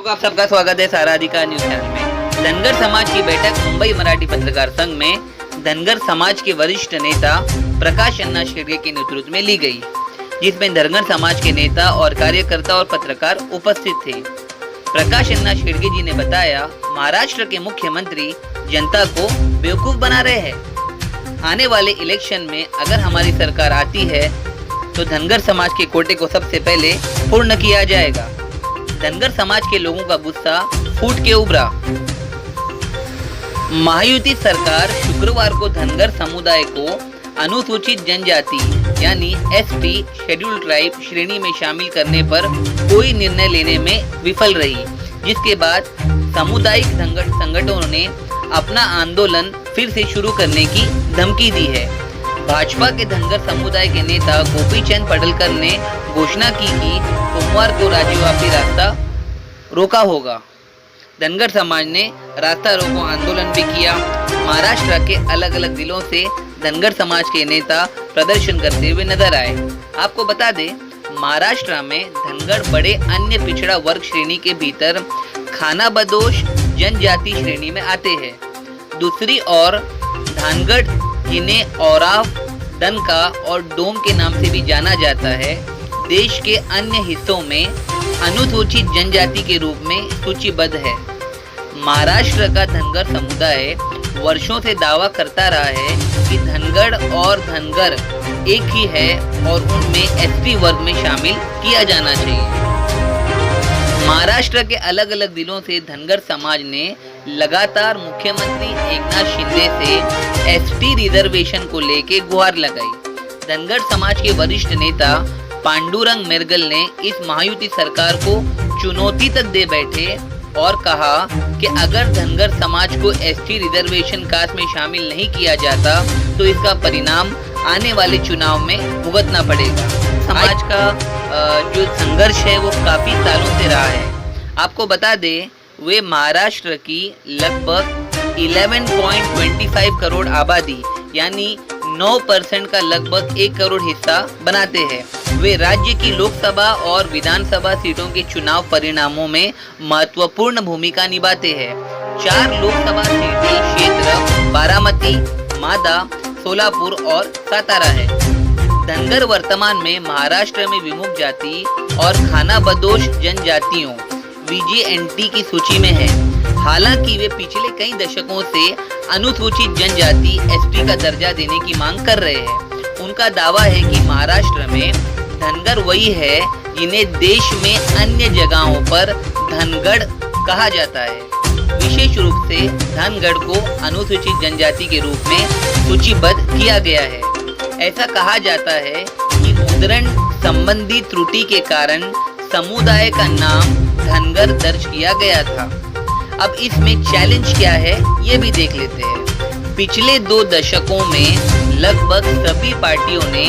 दर्शकों आप सबका स्वागत है साराधिकार न्यूज चैनल में। धनगर समाज की बैठक मुंबई मराठी पत्रकार संघ में धनगर समाज के वरिष्ठ नेता प्रकाश अन्ना शेडगे के नेतृत्व में ली गई, जिसमें धनगर समाज के नेता और कार्यकर्ता और पत्रकार उपस्थित थे। प्रकाश अन्ना शेडगे जी ने बताया, महाराष्ट्र के मुख्यमंत्री जनता को बेवकूफ बना रहे हैं। आने वाले इलेक्शन में अगर हमारी सरकार आती है तो धनगर समाज के कोटे को सबसे पहले पूर्ण किया जाएगा। धनगर समाज के लोगों का गुस्सा फूट के उभरा। महायुति सरकार शुक्रवार को धनगर समुदाय को अनुसूचित जनजाति यानी एसटी शेड्यूल ट्राइब श्रेणी में शामिल करने पर कोई निर्णय लेने में विफल रही, जिसके बाद सामुदायिक धनगर संगठनों ने अपना आंदोलन फिर से शुरू करने की धमकी दी है। भाजपा के धनगर समुदाय के नेता गोपीचंद पडलकर ने घोषणा की कि सोमवार को राज्यव्यापी रास्ता रोका होगा। धनगर समाज ने रास्ता रोको आंदोलन भी किया। महाराष्ट्र के अलग अलग जिलों से धनगर समाज के नेता प्रदर्शन करते हुए नजर आए। आपको बता दें, महाराष्ट्र में धनगर बड़े अन्य पिछड़ा वर्ग श्रेणी के भीतर खानाबदोश जनजाति श्रेणी में आते हैं। दूसरी ओर धनगढ़, जिन्हें औराव, दनका और डोम के नाम से भी जाना जाता है, देश के अन्य हिस्सों में अनुसूचित जनजाति के रूप में सूचीबद्ध है। महाराष्ट्र का धनगर समुदाय वर्षों से दावा करता रहा है कि धनगढ़ और धनगर एक ही है और उनमें एसटी वर्ग में शामिल किया जाना चाहिए। महाराष्ट्र के अलग अलग जिलों से धनगर समाज ने लगातार मुख्यमंत्री एकनाथ शिंदे से एसटी रिजर्वेशन को लेकर गुहार लगाई। धनगर समाज के वरिष्ठ नेता पांडुरंग मेरगल ने इस महायुति सरकार को चुनौती तक दे बैठे और कहा कि अगर धनगर समाज को एसटी रिजर्वेशन कास्ट में शामिल नहीं किया जाता तो इसका परिणाम आने वाले चुनाव में भुगतना पड़ेगा। समाज का जो संघर्ष है वो काफी सालों से रहा है। आपको बता दें, वे महाराष्ट्र की लगभग 11.25 करोड़ आबादी यानी 9% का लगभग 1 करोड़ हिस्सा बनाते हैं। वे राज्य की लोकसभा और विधानसभा सीटों के चुनाव परिणामों में महत्वपूर्ण भूमिका निभाते हैं। 4 लोकसभा सीटें क्षेत्र बारामती, मादा, सोलापुर और सातारा है। धनगर वर्तमान में महाराष्ट्र में विमुक्त जाति और खानाबदोश जनजातियों VJNT की सूची में है। हालांकि वे पिछले कई दशकों से अनुसूचित जनजाति ST का दर्जा देने की मांग कर रहे हैं। उनका दावा है कि महाराष्ट्र में धनगर वही है जिन्हें देश में अन्य जगहों पर धनगढ़ कहा जाता है। विशेष रूप से धनगढ़ को अनुसूचित जनजाति के रूप में सूचीबद्ध किया गया है। ऐसा कहा जाता है कि मुद्रण संबंधी त्रुटि के कारण समुदाय का नाम धनगर दर्ज किया गया था। अब इसमें चैलेंज क्या है ये भी देख लेते हैं। पिछले 2 दशकों में लगभग सभी पार्टियों ने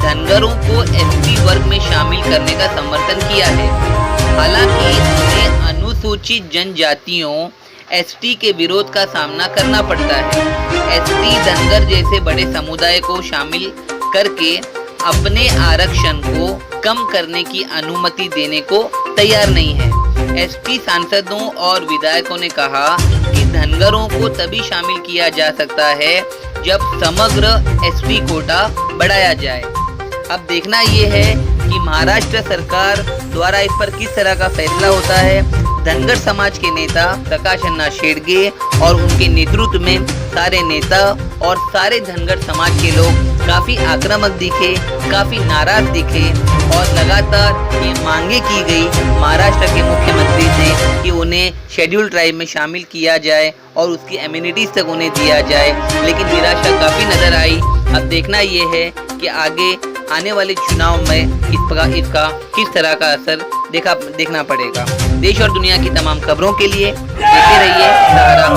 धनगरों को एसटी वर्ग में शामिल करने का समर्थन किया है। हालांकि उन्हें अनुसूचित जनजातियों एसटी के विरोध का सामना करना पड़ता है। एसटी धनगर जैसे बड़े समुदाय को शामिल करके अपने आरक्षण को कम करने की अनुमति देने को तैयार नहीं है। एसटी सांसदों और विधायकों ने कहा कि धनगरों को तभी शामिल किया जा सकता है जब समग्र एसटी कोटा बढ़ाया जाए। अब देखना ये है कि महाराष्ट्र सरकार द्वारा इस पर किस तरह का फैसला होता है। धनगर समाज के नेता प्रकाश अन्ना शेडगे और उनके नेतृत्व में सारे नेता और सारे धनगर समाज के लोग काफी आक्रामक दिखे, काफी नाराज दिखे और लगातार ये मांगे की गई महाराष्ट्र के मुख्यमंत्री से कि उन्हें शेड्यूल ट्राइब में शामिल किया जाए और उसकी एम्यूनिटीज तक उन्हें दिया जाए, लेकिन निराशा काफी नजर आई। अब देखना ये है कि आगे आने वाले चुनाव में इसका किस तरह का असर देखना पड़ेगा। देश और दुनिया की तमाम खबरों के लिए देखते रहिए सहारा।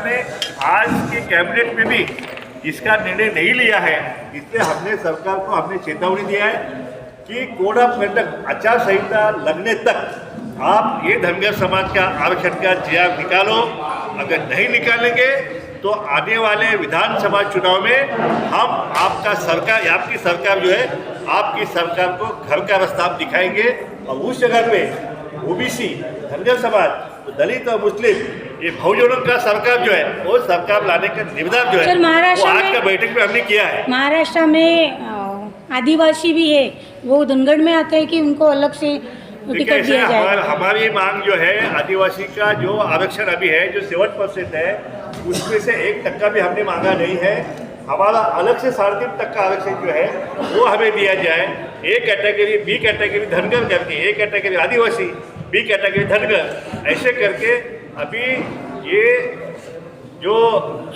ने आज के कैबिनेट में भी इसका निर्णय नहीं लिया है, इसलिए हमने सरकार को हमने चेतावनी दिया है कि कोड ऑफ कंडक्ट आचार संहिता लगने तक आप ये धनगर समाज का आरक्षण का जिया निकालो। अगर नहीं निकालेंगे तो आने वाले विधानसभा चुनाव में हम आपकी सरकार जो है आपकी सरकार को घर का रास्ता दिखाएंगे और उस जगह पे ओबीसी, धनगर समाज, दलित और मुस्लिम ये बहुजनों का सरकार जो है वो सरकार लाने का निवेदन जो है वो आज का बैठक में हमने किया है। महाराष्ट्र में आदिवासी भी है, वो धनगढ़ में आते हैं कि उनको अलग से टिकट दिया जाए। हमारी मांग जो है आदिवासी का जो आरक्षण अभी है जो 7% है उसमें से 1% भी हमने मांगा नहीं है। हमारा अलग से 3.5% आरक्षण जो है वो हमें दिया जाए। A category, B category Dhangar करके, ए कैटेगरी आदिवासी, बी कैटेगरी धनगर, ऐसे करके अभी ये जो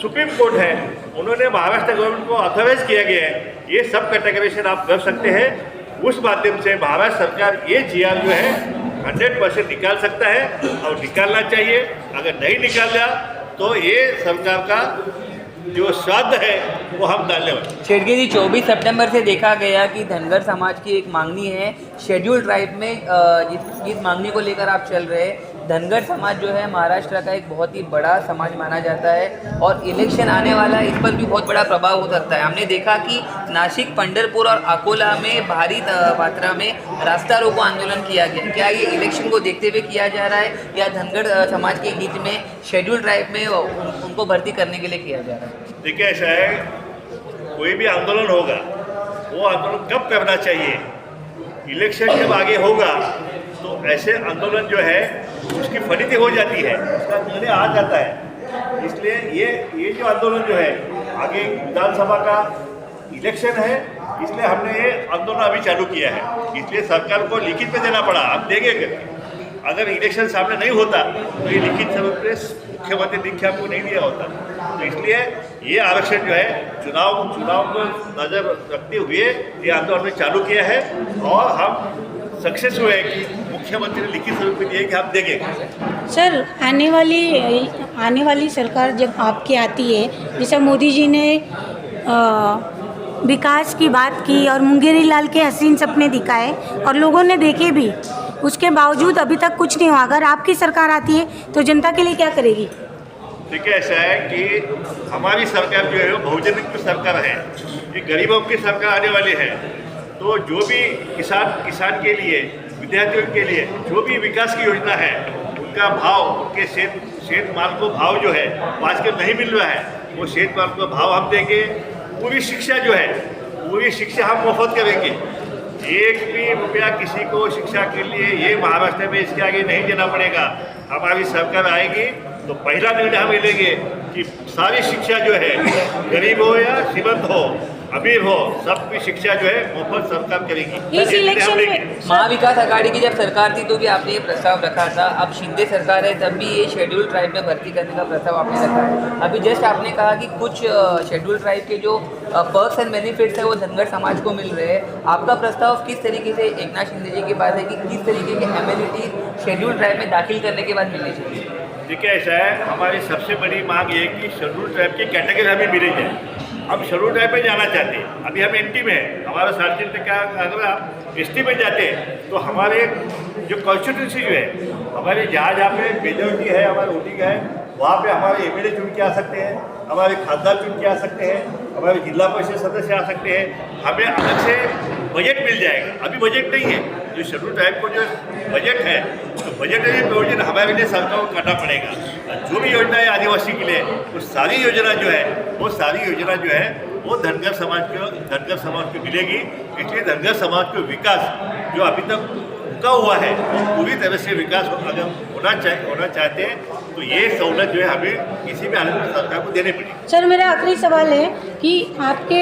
सुप्रीम कोर्ट है उन्होंने महाराष्ट्र गवर्नमेंट को ऑथराइज किया गया है ये सब कैटेगराइजेशन आप कर सकते हैं। उस माध्यम से महाराष्ट्र सरकार ये जीआर जो है 100% निकाल सकता है और निकालना चाहिए। अगर नहीं निकाला तो ये सरकार का जो श्राद्ध है वो हम डालने वाले। शेडगे जी, 24 सितंबर से देखा गया कि धनगर समाज की एक मांगनी है शेड्यूल ट्राइब में, जिस मांगनी को लेकर आप चल रहे हैं। धनगर समाज जो है महाराष्ट्र का एक बहुत ही बड़ा समाज माना जाता है और इलेक्शन आने वाला है, इस पर भी बहुत बड़ा प्रभाव हो सकता है। हमने देखा कि नासिक, पंढरपुर और अकोला में भारी मात्रा में रास्ता रोको आंदोलन किया गया। क्या ये इलेक्शन को देखते हुए किया जा रहा है या धनगर समाज के हित में शेड्यूल ट्राइब में उनको भर्ती करने के लिए किया जा रहा है? देखिए, ऐसा है कोई भी आंदोलन होगा वो आंदोलन कब करना चाहिए, इलेक्शन जब आगे होगा तो ऐसे आंदोलन जो है उसकी फलित हो जाती है, उसका निर्णय आ जाता है। इसलिए ये जो आंदोलन जो है आगे विधानसभा का इलेक्शन है, इसलिए हमने ये आंदोलन अभी चालू किया है। इसलिए सरकार को लिखित में देना पड़ा, आप देंगे करके। अगर इलेक्शन सामने नहीं होता तो ये लिखित स्वरूप में मुख्यमंत्री दीक्षा को नहीं दिया होता। तो इसलिए ये आरक्षण जो है चुनाव को नजर रखते हुए ये आंदोलन हमने चालू किया है और हम सक्सेस हुए कि मुख्यमंत्री ने लिखित स्वरूप में दिए कि हम देंगे। सर, आने वाली सरकार जब आपकी आती है, जैसा मोदी जी ने विकास की बात की और मुंगेरी लाल के हसीन सपने दिखाए और लोगों ने देखे भी, उसके बावजूद अभी तक कुछ नहीं हुआ। अगर आपकी सरकार आती है तो जनता के लिए क्या करेगी? देखिए, ऐसा है कि हमारी सरकार जो है वो बहुजन की सरकार है, ये गरीबों की सरकार आने वाली है। तो जो भी किसान के लिए, विद्यार्थियों के लिए जो भी विकास की योजना है उनका भाव, उनके सेहत माल को भाव जो है आजकल नहीं मिल रहा है, वो सेहत माल को भाव हम देंगे। पूरी शिक्षा जो है, पूरी शिक्षा हम मुफ्त करेंगे। एक भी रुपया किसी को शिक्षा के लिए ये महाराष्ट्र में इसके आगे नहीं देना पड़ेगा। हमारी सरकार आएगी तो पहला निर्णय हम लेंगे कि सारी शिक्षा जो है, गरीब हो या श्रीमंत हो, अमीर हो, सबकी शिक्षा जो है मुफ्त सरकार करेगी। इस इलेक्शन में महाविकास आघाड़ी की जब सरकार थी तो भी आपने ये प्रस्ताव रखा था। अब शिंदे सरकार है तब भी ये शेड्यूल ट्राइब में भर्ती करने का प्रस्ताव आपने रखा है। अभी जस्ट आपने कहा कि कुछ शेड्यूल ट्राइब के जो पर्क्स एंड बेनिफिट्स है वो धनगर समाज को मिल रहे हैं। आपका प्रस्ताव किस तरीके से एकनाथ शिंदे जी के पास है कि किस तरीके के एम्यूनिटीज शेड्यूल ट्राइब में दाखिल करने के बाद मिलनी चाहिए? देखिए, ऐसा है, हमारी सबसे बड़ी मांग ये है कि शेड्यूल ट्राइब की कैटेगरी हमें मिली जाए। हम शेड्यूल ट्राइब में जाना चाहते हैं, अभी हम एनटी में है, हमारा 3.5% अगर आप एसटी में जाते हैं तो हमारे जो कॉन्स्टिट्यूंसी जो है, हमारे जहाँ पे मेजोरिटी है, हमारे वोटिंग है, वहाँ पे हमारे एमएलए चुन के आ सकते हैं, हमारे खासदार चुन के आ सकते हैं, हमारे जिला परिषद सदस्य आ सकते हैं। हमें अलग से बजट मिल जाएगा। अभी बजट नहीं है, जो शेड्यूल ट्राइब को जो बजट है तो बजट प्रोविजन हमारे लिए सरकार को करना पड़ेगा। जो भी योजना है आदिवासी के लिए वो सारी योजना जो है वो धनगर समाज को मिलेगी। इसलिए धनगर समाज को विकास जो अभी तक रुका हुआ है वो पूरी तरह से विकास अगर होना चाहते हैं तो ये सहूलत जो है हमें किसी भी हालत में सरकार को देनी पड़ेगी। सर, मेरा आखिरी सवाल है कि आपके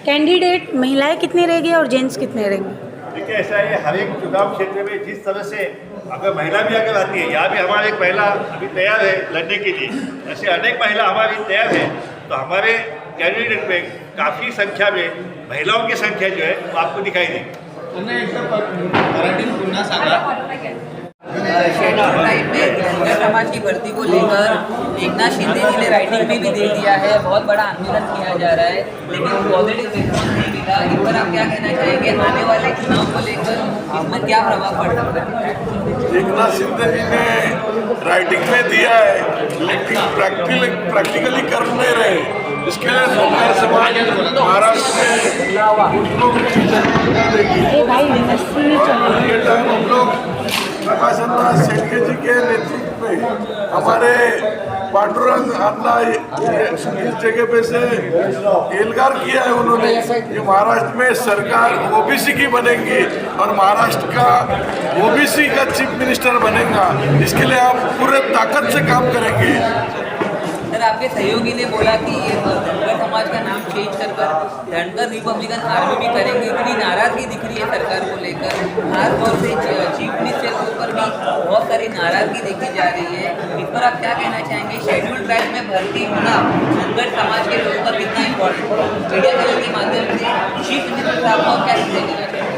कैंडिडेट महिलाएं कितने रहेंगे और जेंट्स कितने रहेंगे? देखिए, ऐसा है, हर एक चुनाव क्षेत्र में जिस तरह से अगर महिला भी अगर आती है, यहाँ भी हमारे एक महिला अभी तैयार है लड़ने के लिए, ऐसे अनेक महिला हमारी तैयार है, तो हमारे कैंडिडेट में काफ़ी संख्या में महिलाओं की संख्या जो है वो आपको दिखाई देगी। एकदा मराठीत पुन्हा सांगा। शेड्यूल टाइप में धनगर समाज की भर्ती को लेकर एकनाथ शिंदे जी ने राइटिंग में भी दे दिया है, बहुत बड़ा आंदोलन किया जा रहा है, लेकिन पॉजिटिव रिस्पॉन्स नहीं मिला। इस पर आप क्या कहना चाहेंगे? आने वाले चुनाव को लेकर इसमें क्या प्रभाव पड़ सकता है? एकनाथ शिंदे जी ने राइटिंग में दिया है, लेकिन प्रैक्टिकली कर नहीं रहे। इसके लिए धनगर समाज महाराष्ट्र में ये टाइम हम लोग प्रकाशनाथ शेट्टी जी के नेतृत्व में हमारे पांडुरंग अन्ना इस जगह पे से एल्गार किया है उन्होंने। ये महाराष्ट्र में सरकार ओबीसी की बनेगी और महाराष्ट्र का ओबीसी का चीफ मिनिस्टर बनेगा। इसके लिए आप पूरे ताकत से काम करेंगे। सर, आपके सहयोगी ने बोला कि ये धनगर समाज का नाम चेंज कर धनगर रिपब्लिकन आर्मी भी करेंगे। इतनी नाराजगी दिख रही है सरकार को लेकर, खासतौर से चीफ मिनिस्टर के ऊपर भी बहुत सारी नाराजगी देखी जा रही है। इस पर आप क्या कहना चाहेंगे? शेड्यूल ट्राइब में भर्ती होना धनगर समाज के लोगों का कितना इम्पोर्टेंट है? मीडिया चैनल के माध्यम से चीफ मिनिस्टर साहब को क्या देना चाहिए?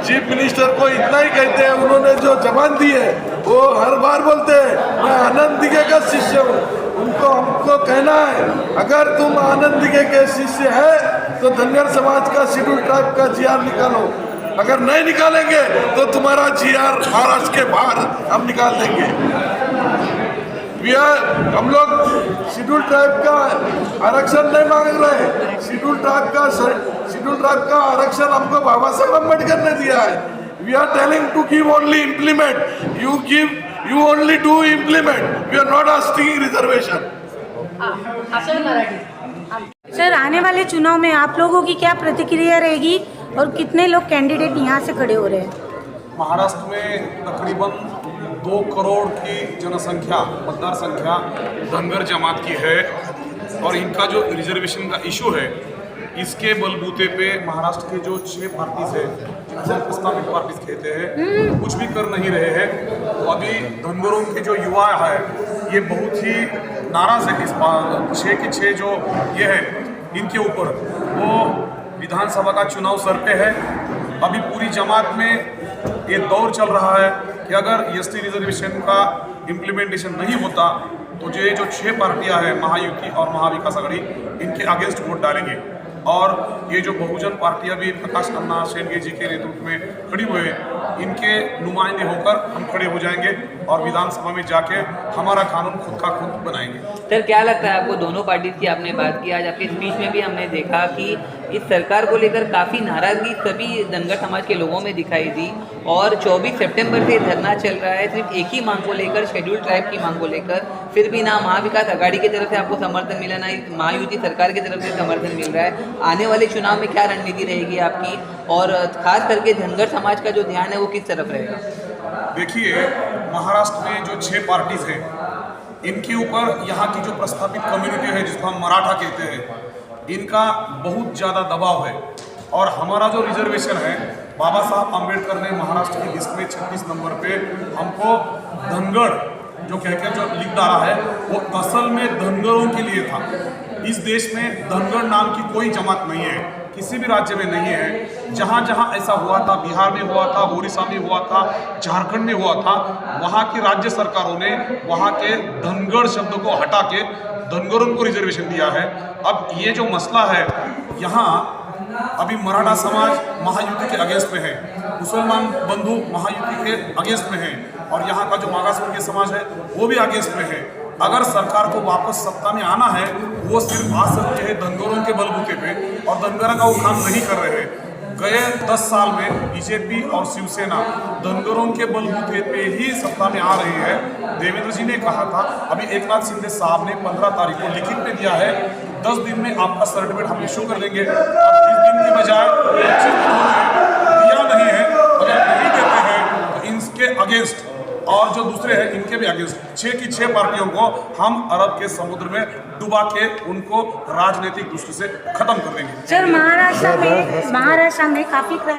चीफ मिनिस्टर को इतना ही कहते हैं, उन्होंने जो जबान दी है वो हर बार बोलते हैं मैं आनंद दिघे का शिष्य हूँ। उनको हमको कहना है अगर तुम आनंद दिघे के शिष्य है तो धनगर समाज का शेड्यूल ट्राइब का जीआर निकालो। अगर नहीं निकालेंगे तो तुम्हारा जीआर महाराष्ट्र के बाहर हम निकाल देंगे। हम लोग शेड्यूल ट्राइब का आरक्षण नहीं मांग रहे। शेड्यूल ट्राइब का आरक्षण हमको बाबा साहब अम्बेडकर ने दिया है। We are telling to give only implement. You only do implement. We are not asking reservation. Sir, आने वाले चुनाव में आप लोगों की क्या प्रतिक्रिया रहेगी और कितने लोग कैंडिडेट यहाँ से खड़े हो रहे हैं? महाराष्ट्र में तकरीबन 2 करोड़ की जनसंख्या, मतदार संख्या धनगर जमात की है और इनका जो रिजर्वेशन का इशू है इसके बलबूते पे महाराष्ट्र के जो 6 पार्टीज है जिनको प्रस्तावित पार्टीज कहते हैं कुछ भी कर नहीं रहे हैं। तो अभी धनगरों के जो युवा है ये बहुत ही नाराज है। इस 6 के 6 जो ये है इनके ऊपर वो विधानसभा का चुनाव सर पे है। अभी पूरी जमात में ये दौर चल रहा है कि अगर एसटी रिजर्वेशन का इम्प्लीमेंटेशन नहीं होता तो ये जो 6 पार्टियां हैं महायुति और महाविकास आघाड़ी इनके अगेंस्ट वोट डालेंगे। और ये जो बहुजन पार्टियां भी प्रकाश अन्ना शेंडगे जी के नेतृत्व में खड़ी हुए हैं इनके नुमाइंदे होकर हम खड़े हो जाएंगे और विधानसभा में जाके हमारा कानून खुद का खुद बनाएंगे। सर, क्या लगता है आपको? दोनों पार्टी की आपने बात की, आज आपकी स्पीच में भी हमने देखा कि इस सरकार को लेकर काफ़ी नाराजगी सभी धनगर समाज के लोगों में दिखाई दी और 24 सितंबर से धरना चल रहा है सिर्फ एक ही मांग को लेकर, शेड्यूल ट्राइब की मांग को लेकर। फिर भी ना महाविकास आघाड़ी की तरफ से आपको समर्थन मिला, ना महायुति सरकार की तरफ से समर्थन मिल रहा है। आने वाले चुनाव में क्या रणनीति रहेगी आपकी और खास करके धनगर समाज का जो ध्यान है वो किस तरफ रहेगा? देखिए, महाराष्ट्र में जो 6 पार्टीज हैं इनके ऊपर यहाँ की जो प्रस्तावित कम्युनिटी है जिसको हम मराठा कहते हैं इनका बहुत ज़्यादा दबाव है। और हमारा जो रिजर्वेशन है बाबा साहब अम्बेडकर ने महाराष्ट्र की लिस्ट में 36 नंबर पे हमको धनगढ़ जो कहकर जो लिख डाला है वो असल में धनगरों के लिए था। इस देश में धनगढ़ नाम की कोई जमात नहीं है, किसी भी राज्य में नहीं है। जहाँ जहाँ ऐसा हुआ था, बिहार में हुआ था, उड़ीसा में हुआ था, झारखंड में हुआ था, वहाँ की राज्य सरकारों ने वहाँ के धनगढ़ शब्द को हटा के धनगरों को रिजर्वेशन दिया है। अब ये जो मसला है यहाँ अभी मराठा समाज महायुति के अगेंस्ट में है, मुसलमान बंधु महायुति के अगेंस्ट में है और यहाँ का जो मागासवर्गीय समाज है वो भी अगेंस्ट में है। अगर सरकार को वापस सत्ता में आना है वो सिर्फ आ सकते हैं धनगरों के बलबूते पे और धनगरा का वो काम नहीं कर रहे हैं। गए 10 साल में बीजेपी और शिवसेना धनगरों के बलबूते पे ही सत्ता में आ रही है। देवेंद्र जी ने कहा था, अभी एकनाथ शिंदे साहब ने 15 तारीख को लिखित में दिया है 10 दिन में आपका सर्टिफिकेट हम इशू कर देंगे। और 30 दिन की बजाय 25 दिन दिया नहीं है। अगर नहीं देते हैं तो इनके अगेंस्ट और जो दूसरे हैं इनके भी आगे 6 की 6 पार्टियों को हम अरब के समुद्र में डुबा के उनको राजनीतिक दृष्टि से खत्म कर देंगे। सर, महाराष्ट्र में काफी